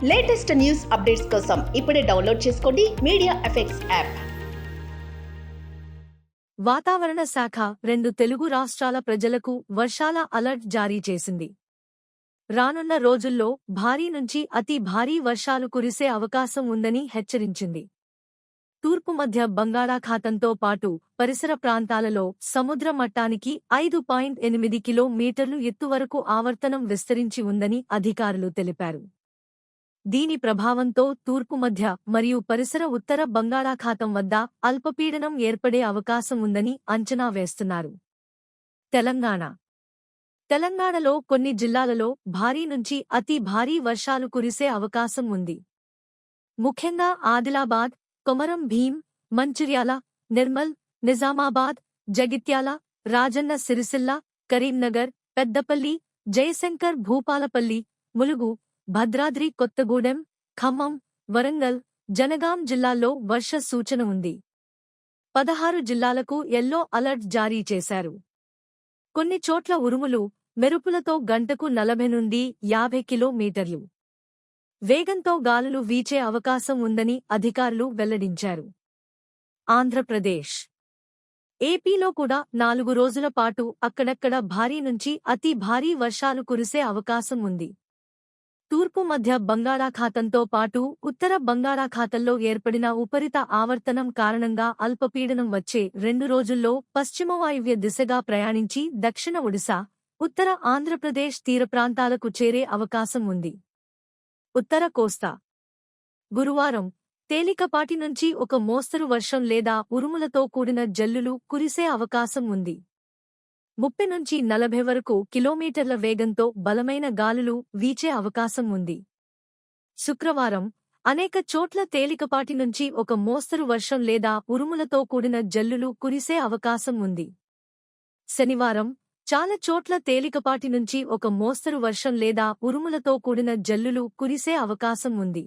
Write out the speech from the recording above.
Latest news updates కోసం ఇప్పుడే download చేసుకోండి మీడియా ఎఫెక్ట్స్ యాప్. వాతావరణ శాఖ 2 తెలుగు రాష్ట్రాల ప్రజలకు వర్షాల అలర్ట్ జారీ చేసింది. రానున్న రోజుల్లో భారీ నుంచి అతి భారీ వర్షాలు కురిసే అవకాశం ఉందని హెచ్చరించింది. తూర్పు మధ్య బంగాళాఖాతంతో పాటు పరిసర ప్రాంతాలలో సముద్ర మట్టానికి 5.8 కిలోమీటర్లు ఎత్తు వరకు ఆవర్తనం విస్తరించి ఉందని అధికారులు తెలిపారు. దీని ప్రభావంతో తూర్పు మధ్య మరియు పరిసర ఉత్తర బంగాళాఖాతం వద్ద అల్పపీడనం ఏర్పడే అవకాశం ఉందని అంచనా వేస్తున్నారు. తెలంగాణలో కొన్ని జిల్లాలలో భారీ నుంచి అతి భారీ వర్షాలు కురిసే అవకాశం ఉంది. ముఖ్యంగా ఆదిలాబాద్, కొమరం భీం, మంచిర్యాల, నిర్మల్, నిజామాబాద్, జగిత్యాల, రాజన్న సిరిసిల్ల, కరీంనగర్, పెద్దపల్లి, జయశంకర్ భూపాలపల్లి, ములుగు, భద్రాద్రి కొత్తగూడెం, ఖమ్మం, వరంగల్, జనగాం జిల్లాల్లో వర్ష సూచన ఉంది. 16 జిల్లాలకు యెల్లో అలర్ట్ జారీ చేశారు. కొన్ని చోట్ల ఉరుములు, మెరుపులతో గంటకు 40 నుండి 50 కిలోమీటర్లు వేగంతో గాలులు వీచే అవకాశం ఉందని అధికారులు వెల్లడించారు. ఆంధ్రప్రదేశ్, ఏపీలో కూడా 4 రోజుల పాటు అక్కడక్కడ భారీ నుంచి అతి భారీ వర్షాలు కురిసే అవకాశం ఉంది. తూర్పు మధ్య బంగాళాఖాతంతో పాటు ఉత్తర బంగాళాఖాతంలో ఏర్పడిన ఉపరిత ఆవర్తనం కారణంగా అల్పపీడనం వచ్చే 2 రోజుల్లో పశ్చిమ వాయువ్య దిశగా ప్రయాణించి దక్షిణ ఒడిశా, ఉత్తర ఆంధ్రప్రదేశ్ తీరప్రాంతాలకు చేరే అవకాశం ఉంది. ఉత్తర కోస్తా, గురువారం తేలికపాటి నుంచి ఒక మోస్తరు వర్షం లేదా ఉరుములతో కూడిన జల్లులు కురిసే అవకాశం ఉంది. 30 నుంచి 40 వరకు కిలోమీటర్ల వేగంతో బలమైన గాలులు వీచే అవకాశం ఉంది. శుక్రవారం అనేక చోట్ల తేలికపాటి నుంచి ఒక మోస్తరు వర్షం లేదా ఉరుములతో కూడిన జల్లులు కురిసే అవకాశం ఉంది. శనివారం చాలా చోట్ల తేలికపాటి నుంచి ఒక మోస్తరు వర్షం లేదా ఉరుములతో కూడిన జల్లులు కురిసే అవకాశం ఉంది.